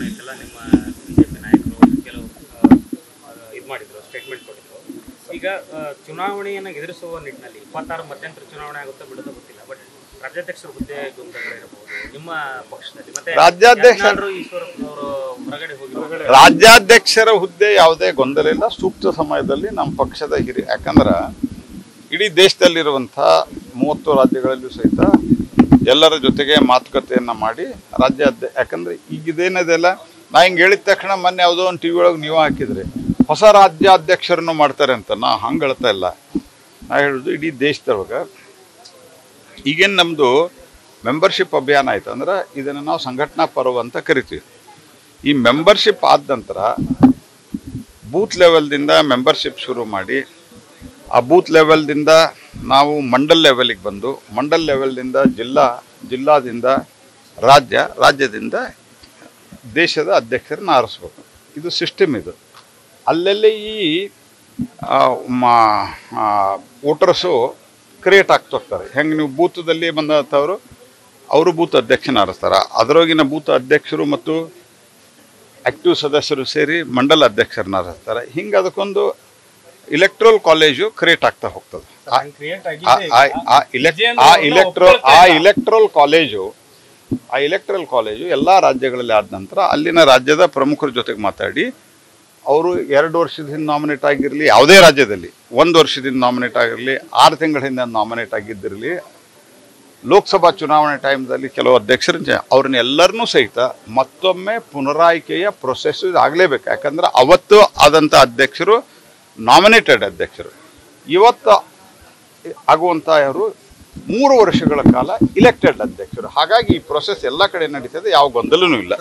ಚುನಾವಣೆ ಐತಲ್ಲ ನಿಮ್ಮ ಬಿಜೆಪಿ ನಾಯಕರು ಕೆಲವು ಇದು ಮಾಡಿದ್ರು, ಸ್ಟೇಟ್ಮೆಂಟ್ ಕೊಟ್ಟಿದ್ರು. ಈಗ ಚುನಾವಣೆಯನ್ನು ಎದುರಿಸುವ ನಿಟ್ಟಿನಲ್ಲಿ 26 ಮಧ್ಯಂತರ ಚುನಾವಣೆ ಆಗುತ್ತಾ ಬಿಡೋದು ಗೊತ್ತಿಲ್ಲ, ಬಟ್ ರಾಜ್ಯಾಧ್ಯಕ್ಷರ ಹುದ್ದೆ ಗೊಂದಲಗಳಿರಬಹುದು ನಿಮ್ಮ ಪಕ್ಷದಲ್ಲಿ. ಮತ್ತೆ ರಾಜ್ಯಾಧ್ಯಕ್ಷರ ಹುದ್ದೆ ಯಾವುದೇ ಗೊಂದಲ ಇಲ್ಲ. ಸೂಕ್ತ ಸಮಯದಲ್ಲಿ ನಮ್ಮ ಪಕ್ಷದ ಹಿರಿಯ, ಯಾಕಂದ್ರೆ ಇಡೀ ದೇಶದಲ್ಲಿರುವಂಥ 30 ರಾಜ್ಯಗಳಲ್ಲೂ ಸಹಿತ ಎಲ್ಲರ ಜೊತೆಗೆ ಮಾತುಕತೆಯನ್ನು ಮಾಡಿ ಯಾಕಂದ್ರೆ ಈಗ ಇದೇನದೆಲ್ಲ ನಾ ಹಿಂಗೆ ಹೇಳಿದ ತಕ್ಷಣ ಮೊನ್ನೆ ಯಾವುದೋ ಒಂದು ಟಿವಿ ಒಳಗೆ ನೀವು ಹಾಕಿದ್ರಿ ಹೊಸ ರಾಜ್ಯಾಧ್ಯಕ್ಷರನ್ನು ಮಾಡ್ತಾರೆ ಅಂತ. ನಾ ಹಂಗೆ ಹೇಳ್ತಾ ಇಲ್ಲ. ನಾ ಹೇಳೋದು ಇಡೀ ದೇಶದೊಳಗೆ ಈಗೇನು ನಮ್ಮದು ಮೆಂಬರ್ಶಿಪ್ ಅಭಿಯಾನ ಆಯ್ತು ಅಂದ್ರೆ ಇದನ್ನು ನಾವು ಸಂಘಟನಾ ಪರ್ವ ಅಂತ ಕರಿತೀವಿ. ಈ ಮೆಂಬರ್ಶಿಪ್ ಆದ ನಂತರ ಬೂತ್ ಲೆವೆಲ್ದಿಂದ ಮೆಂಬರ್ಶಿಪ್ ಶುರು ಮಾಡಿ ಆ ಬೂತ್ ಲೆವೆಲ್ದಿಂದ ನಾವು ಮಂಡಲ್ ಲೆವೆಲಿಗೆ ಬಂದು ಮಂಡಲ್ ಲೆವೆಲ್ದಿಂದ ಜಿಲ್ಲಾದಿಂದ ರಾಜ್ಯದಿಂದ ದೇಶದ ಅಧ್ಯಕ್ಷರನ್ನ ಆರಿಸ್ಬೇಕು. ಇದು ಸಿಸ್ಟಮ್. ಇದು ಅಲ್ಲೆಲ್ಲೇ ಈ ವೋಟರ್ಸು ಕ್ರಿಯೇಟ್ ಆಗ್ತಿರ್ತಾರೆ. ಹೆಂಗೆ ನೀವು ಬೂತದಲ್ಲಿ ಬಂದಂಥವ್ರು ಅವರು ಬೂತ್ ಅಧ್ಯಕ್ಷನ ಆರಿಸ್ತಾರೆ. ಅದರೊಳಗಿನ ಬೂತ್ ಅಧ್ಯಕ್ಷರು ಮತ್ತು ಆಕ್ಟಿವ್ ಸದಸ್ಯರು ಸೇರಿ ಮಂಡಲ ಅಧ್ಯಕ್ಷರನ್ನ ಆರಿಸ್ತಾರೆ. ಹಿಂಗೆ ಅದಕ್ಕೊಂದು ಇಲೆಕ್ಟ್ರಲ್ ಕಾಲೇಜು ಕ್ರಿಯೇಟ್ ಆಗ್ತಾ ಹೋಗ್ತದೆ. ಆ ಇಲೆಕ್ಟ್ರಲ್ ಕಾಲೇಜು ಎಲ್ಲ ರಾಜ್ಯಗಳಲ್ಲಿ ಆದ ನಂತರ ಅಲ್ಲಿನ ರಾಜ್ಯದ ಪ್ರಮುಖರ ಜೊತೆಗೆ ಮಾತಾಡಿ ಅವರು 2 ವರ್ಷದ ಹಿಂದೆ ನಾಮಿನೇಟ್ ಆಗಿರಲಿ, ಯಾವುದೇ ರಾಜ್ಯದಲ್ಲಿ 1 ವರ್ಷದಿಂದ ನಾಮಿನೇಟ್ ಆಗಿರಲಿ, 6 ತಿಂಗಳ ಹಿಂದೆ ನಾಮಿನೇಟ್ ಆಗಿದ್ದಿರಲಿ, ಲೋಕಸಭಾ ಚುನಾವಣೆ ಟೈಮ್ದಲ್ಲಿ ಕೆಲವು ಅಧ್ಯಕ್ಷರು ಅವ್ರನ್ನೆಲ್ಲರನ್ನೂ ಸಹಿತ ಮತ್ತೊಮ್ಮೆ ಪುನರಾಯ್ಕೆಯ ಪ್ರೊಸೆಸ್ ಆಗಲೇಬೇಕು. ಯಾಕಂದ್ರೆ ಅವತ್ತು ಆದಂಥ ಅಧ್ಯಕ್ಷರು ನಾಮಿನೇಟೆಡ್ ಅಧ್ಯಕ್ಷರು, ಇವತ್ತು ಆಗುವಂಥ ಅವರು 3 ವರ್ಷಗಳ ಕಾಲ ಇಲೆಕ್ಟೆಡ್ ಅಧ್ಯಕ್ಷರು. ಹಾಗಾಗಿ ಈ ಪ್ರೊಸೆಸ್ ಎಲ್ಲ ಕಡೆ ನಡೀತದೆ, ಯಾವ ಗೊಂದಲನೂ ಇಲ್ಲ.